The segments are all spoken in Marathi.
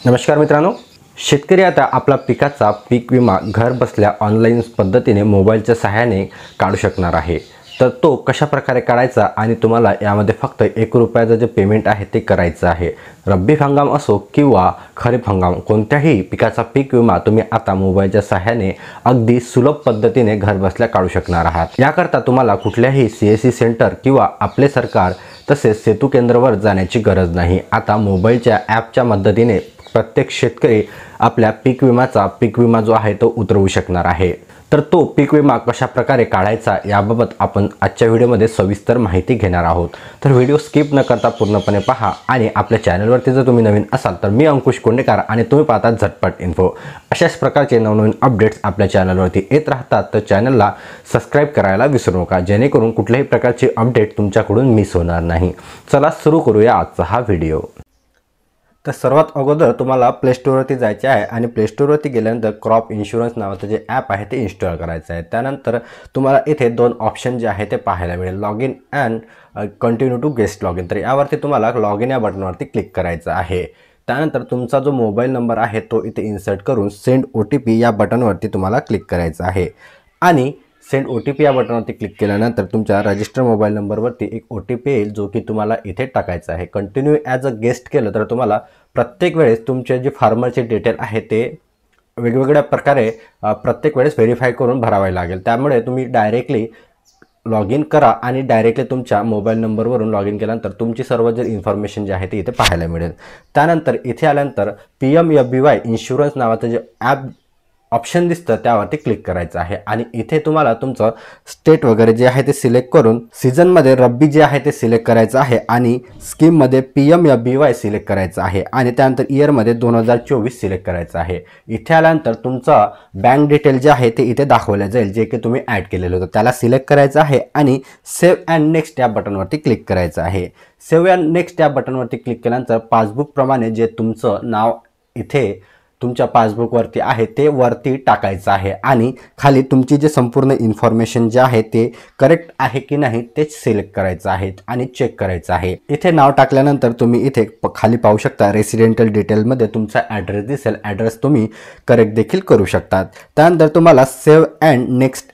नमस्कार मित्रांनो, शेतकरी आता आपला पिकाचा पीक विमा घर बसल्या ऑनलाईन पद्धतीने मोबाईलच्या सहाय्याने काढू शकणार आहे। तर तो कशा प्रकारे काढायचा आणि तुम्हाला यामध्ये फक्त ₹1 जे पेमेंट आहे ते करायचं आहे। रब्बी हंगाम असो किंवा खरीप हंगाम, कोणत्याही पिकाचा पीक विमा तुम्ही आता मोबाईलच्या सहाय्याने अगदी सुलभ पद्धतीने घर बसल्या काढू शकणार आहात। याकरता तुम्हाला कुठल्याही CSC सेंटर किंवा आपले सरकार तसेच सेतू केंद्रावर जाण्याची गरज नाही। आता मोबाईलच्या ॲपच्या मदतीने प्रत्येक शेतकरी आपल्या पीक विमा जो आहे तो उतरवू शकणार आहे। तर तो पीक विमा कशा प्रकारे काढायचा याबाबत आपण आजच्या व्हिडिओमध्ये सविस्तर माहिती घेणार आहोत। तर व्हिडिओ स्किप न करता पूर्णपणे पहा आणि आपल्या चॅनलवरती जर तुम्ही नवीन असाल तर मी अंकुश कोंडेकर आणि तुम्ही पाहता झटपट इन्फो। अशाच प्रकारचे नवनवीन अपडेट्स आपल्या चॅनलवरती येत राहतात, तर चॅनलला सबस्क्राइब करायला विसरू नका, जेणेकरून कुठल्याही प्रकारचे अपडेट तुमच्याकडून मिस होणार नाही। चला सुरू करूया आजचा हा व्हिडिओ। तर सर्वात अगोदर तुम्हाला प्ले स्टोरवरती जायचे आहे आणि प्ले स्टोरवरती गेल्यानंतर क्रॉप इन्शुरन्स नावाचं जे ॲप आहे ते इन्स्टॉल करायचं आहे। त्यानंतर तुम्हाला इथे दोन ऑप्शन जे आहे ते पाहायला मिळेल, log in and continue to guest log in. तर यावरती तुम्हाला लॉग इन या बटनवरती क्लिक करायचं आहे। त्यानंतर तुमचा जो मोबाईल नंबर आहे तो इथे इन्सर्ट करून सेंड OTP या बटनवरती तुम्हाला क्लिक करायचं आहे आणि सेंड OTP या बटनवरती क्लिक केल्यानंतर तुमच्या रजिस्टर मोबाईल नंबरवरती एक OTP येईल, जो की तुम्हाला इथे टाकायचा आहे। कंटिन्यू ॲज अ गेस्ट केलं तर तुम्हाला प्रत्येक वेळेस तुमचे जे फार्मरचे डिटेल आहे ते वेगवेगळ्या प्रकारे प्रत्येक वेळेस व्हेरीफाय करून भरावे लागेल। त्यामुळे तुम्ही डायरेक्टली लॉग इन करा आणि डायरेक्टली तुमच्या मोबाईल नंबरवरून लॉग इन केल्यानंतर तुमची सर्व जे इन्फॉर्मेशन जे आहे ते इथे पाहायला मिळेल। त्यानंतर इथे आल्यानंतर PMFBY इन्शुरन्स नावाचं जे ॲप ऑप्शन दिसतं त्यावरती क्लिक करायचं आहे आणि इथे तुम्हाला तुमचं स्टेट वगैरे जे आहे ते सिलेक्ट करून सीझनमध्ये रब्बी जे आहे ते सिलेक्ट करायचं आहे आणि स्कीममध्ये PMFBY सिलेक्ट करायचं आहे आणि त्यानंतर इयरमध्ये 2024 सिलेक्ट करायचं आहे। इथे आल्यानंतर तुमचा बँक डिटेल जे आहे ते इथे दाखवलं जाईल, जे की तुम्ही ॲड केलेलं होतं, त्याला सिलेक्ट करायचं आहे आणि सेव्ह अँड नेक्स्ट या बटनवरती क्लिक करायचं आहे। सेव्ह अँड नेक्स्ट या बटनवरती क्लिक केल्यानंतर पासबुकप्रमाणे जे तुमचं नाव इथे तुमच्या पासबुकवरती आहे ते वरती टाकायचं आहे आणि खाली तुमची जे संपूर्ण इन्फॉर्मेशन जे आहे ते करेक्ट आहे की नाही ते सिलेक्ट करायचं आहे आणि चेक करायचं आहे। इथे नाव टाकल्यानंतर तुम्ही इथे खाली पाहू शकता रेसिडेंटल डिटेलमध्ये तुमचा ॲड्रेस दिसेल, ॲड्रेस तुम्ही करेक्ट देखील करू शकतात। त्यानंतर तुम्हाला सेव्ह अँड नेक्स्ट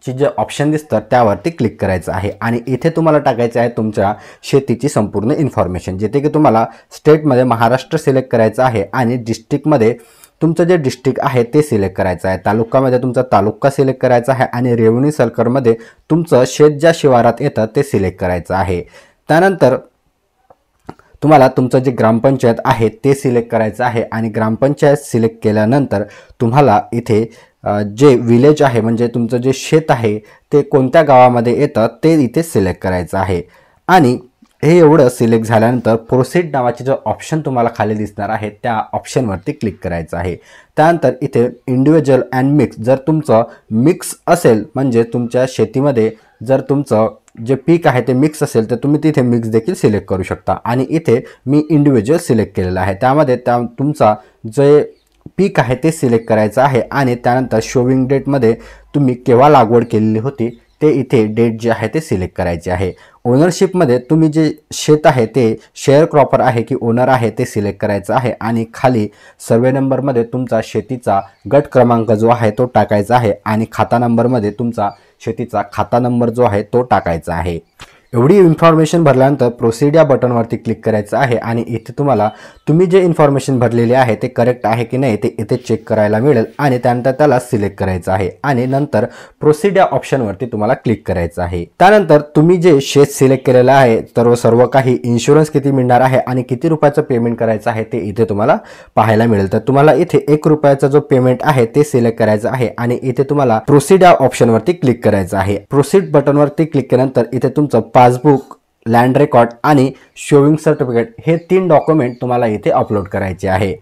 ची जे ऑप्शन दिसतं त्यावरती क्लिक करायचं आहे आणि इथे तुम्हाला टाकायचं आहे तुमच्या शेतीची संपूर्ण इन्फॉर्मेशन, जिथे की तुम्हाला स्टेटमध्ये महाराष्ट्र सिलेक्ट करायचं आहे आणि डिस्ट्रिक्टमध्ये तुमचं जे डिस्ट्रिक्ट आहे ते सिलेक्ट करायचं आहे, तालुक्यामध्ये तुमचा तालुका सिलेक्ट करायचा आहे आणि रेव्हेन्यू सर्कलमध्ये तुमचं शेत ज्या शिवारात येतं ते सिलेक्ट करायचं आहे। त्यानंतर तुम्हाला तुमचं जे ग्रामपंचायत आहे ते सिलेक्ट करायचं आहे आणि ग्रामपंचायत सिलेक्ट केल्यानंतर तुम्हाला इथे जे विलेज आहे म्हणजे तुमचं जे शेत आहे ते कोणत्या गावामध्ये येतं ते इथे सिलेक्ट करायचं आहे आणि हे एवढं सिलेक्ट झाल्यानंतर प्रोसीड नावाचे जो ऑप्शन तुम्हाला खाली दिसणार आहे त्या ऑप्शनवरती क्लिक करायचं आहे। त्यानंतर इथे इंडिव्हिज्युअल अँड मिक्स, जर तुमचं मिक्स असेल म्हणजे तुमच्या शेतीमध्ये जर तुमचं जे पीक आहे ते मिक्स असेल तर तुम्ही तिथे मिक्स देखील सिलेक्ट करू शकता आणि इथे मी इंडिव्हिज्युअल सिलेक्ट केलेलं आहे। त्यामध्ये तुमचा जे पीक आहे ते सिलेक्ट करायचं आहे आणि त्यानंतर शोविंग डेटमध्ये तुम्ही केव्हा लागवड केलेली होती ते इथे डेट जे आहे ते सिलेक्ट करायचे आहे। ओनरशिपमध्ये तुम्ही जे शेत आहे ते शेअर क्रॉपर आहे की ओनर आहे ते सिलेक्ट करायचं आहे आणि खाली सर्वे नंबरमध्ये तुमचा शेतीचा गट क्रमांक जो आहे तो टाकायचा आहे आणि खाता नंबरमध्ये तुमचा शेतीचा खाता नंबर जो आहे तो टाकायचा आहे। एवढी इन्फॉर्मेशन भरल्यानंतर प्रोसीड या बटनवरती क्लिक करायचं आहे आणि इथे तुम्हाला तुम्ही जे इन्फॉर्मेशन भरलेली आहे ते करेक्ट आहे की नाही ते इथे चेक करायला मिळेल आणि त्यानंतर त्याला सिलेक्ट करायचं आहे आणि नंतर प्रोसीड या ऑप्शनवरती तुम्हाला क्लिक करायचं आहे। त्यानंतर तुम्ही जे शेत सिलेक्ट केलेलं आहे तर सर्व काही इन्शुरन्स किती मिळणार आहे आणि किती रुपयाचं पेमेंट करायचं आहे ते इथे तुम्हाला पाहायला मिळेल। तर तुम्हाला इथे ₹1 जो पेमेंट आहे ते सिलेक्ट करायचं आहे आणि इथे तुम्हाला प्रोसीड या ऑप्शनवरती क्लिक करायचं आहे। प्रोसीड बटनवरती क्लिक केल्यानंतर इथे तुमचं पासबुक, लँड रेकॉर्ड आणि शोविंग सर्टिफिकेट हे 3 डॉक्युमेंट तुम्हाला इथे अपलोड करायचे आहे।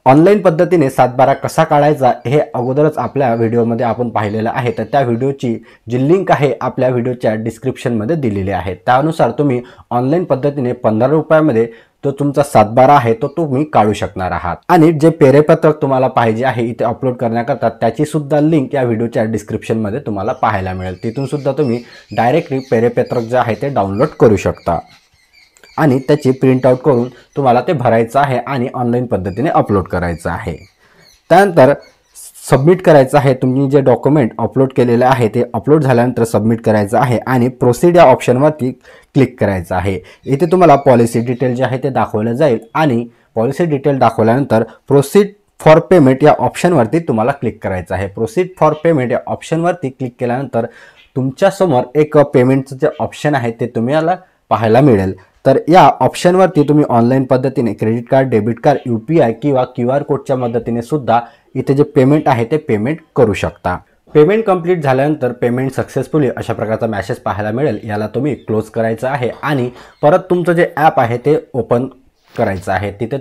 ऑनलाईन पद्धतीने 7/12 कसा काढायचा हे अगोदरच आपल्या व्हिडिओमध्ये आपण पाहिलेलं आहे, तर त्या व्हिडिओची जी लिंक आहे आपल्या व्हिडिओच्या डिस्क्रिप्शनमध्ये दिलेली आहे। त्यानुसार तुम्ही ऑनलाईन पद्धतीने ₹15 तो तुमचा 7/12 आहे तो तुम्ही काढू शकणार आहात आणि जे पेरेपत्रक तुम्हाला पाहिजे आहे इथे अपलोड करण्याकरता त्याची सुद्धा लिंक या व्हिडिओच्या डिस्क्रिप्शनमध्ये तुम्हाला पाहायला मिळेल। तिथून सुद्धा तुम्ही डायरेक्टली पेरेपत्रक जे आहे ते डाउनलोड करू शकता। आणि त्याची प्रिंटआउट करून तुम्हाला ते भरायचं आहे आणि ऑनलाईन पद्धतीने अपलोड करायचं आहे। त्यानंतर सबमिट करायचं आहे। तुम्ही जे डॉक्युमेंट अपलोड केलेले आहे ते अपलोड झाल्यानंतर सबमिट करायचं आहे आणि प्रोसीड या ऑप्शनवरती क्लिक करायचं आहे। इथे तुम्हाला पॉलिसी डिटेल जे आहे ते दाखवलं जाईल आणि पॉलिसी डिटेल दाखवल्यानंतर प्रोसीड फॉर पेमेंट या ऑप्शनवरती तुम्हाला क्लिक करायचं आहे। प्रोसीड फॉर पेमेंट या ऑप्शनवरती क्लिक केल्यानंतर तुमच्यासमोर एक पेमेंटचं जे ऑप्शन आहे ते तुम्हाला पाहायला मिळेल। तर या ऑप्शनवरती तुम्ही ऑनलाईन पद्धतीने credit card, debit card, UPI किंवा QR कोडच्या मदतीने सुद्धा इथे जे पेमेंट आहे ते पेमेंट करू शकता। पेमेंट कंप्लीट झाल्यानंतर पेमेंट सक्सेसफुली अशा प्रकारचा मेसेज पाहायला मिळेल। याला तुम्ही क्लोज करायचं आहे आणि परत तुमचं जे ॲप आहे ते ओपन करायचं आहे। तिथे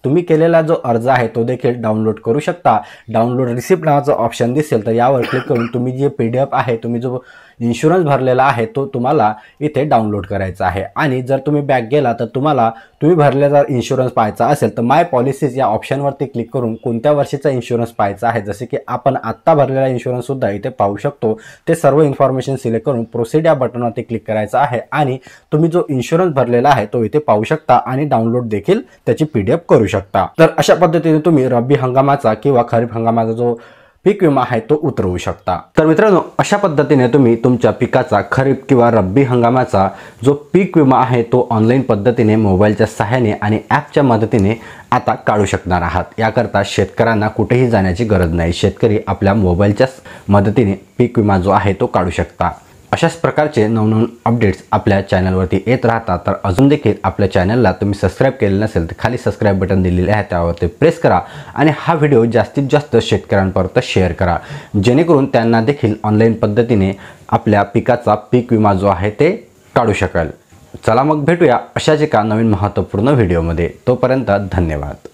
तुम्ही केलेला जो अर्ज आहे तो देखील डाउनलोड करू शकता। डाउनलोड रिसिप्ट नावाचं ऑप्शन दिसेल तर यावर क्लिक करून तुम्ही जे PDF आहे, तुम्ही जो इन्शुरन्स भरलेला आहे तो तुम्हाला इथे डाउनलोड करायचा आहे। आणि जर तुम्ही बॅक गेला तर तुम्ही भरलेला इन्शुरन्स पाहायचा असेल तर माय पॉलिसीज या ऑप्शनवरती क्लिक करून कोणत्या वर्षीचा इन्शुरन्स पाहायचा आहे, जसे की आपण आत्ता भरलेला इन्शुरन्स सुद्धा इथे पाहू शकतो, ते सर्व इन्फॉर्मेशन सिलेक्ट करून प्रोसीड या बटनवरती क्लिक करायचं आहे आणि तुम्ही जो इन्शुरन्स भरलेला आहे तो इथे पाहू शकता आणि डाउनलोड देखील त्याची PDF करू शकता। तर अशा पद्धतीने तुम्ही रब्बी हंगामाचा किंवा खरीप हंगामाचा जो पीक विमा आहे तो उतरवू शकता। तर मित्रांनो, अशा पद्धतीने तुम्ही तुमच्या पिकाचा खरीप किंवा रब्बी हंगामाचा जो पीक विमा आहे तो ऑनलाईन पद्धतीने मोबाईलच्या सहाय्याने आणि ॲपच्या मदतीने आता काढू शकणार आहात। याकरता शेतकऱ्यांना कुठेही जाण्याची गरज नाही। शेतकरी आपल्या मोबाईलच्या मदतीने पीक विमा जो आहे तो काढू शकता। अशाच प्रकारचे नवनवीन अपडेट्स आपल्या चॅनलवरती येत राहतात। तर अजून देखील आपल्या चॅनलला तुम्ही सबस्क्राईब केले नसेल तर खाली सबस्क्राईब बटन दिलेले आहे, त्यावरती प्रेस करा आणि हा व्हिडिओ जास्तीत जास्त शेतकऱ्यांपर्यंत शेअर करा, जेणेकरून त्यांना देखील ऑनलाईन पद्धतीने आपल्या पिकाचा पीक विमा जो आहे ते काढू शकेल। चला मग भेटूया अशाच एका नवीन महत्त्वपूर्ण व्हिडिओमध्ये। तोपर्यंत धन्यवाद।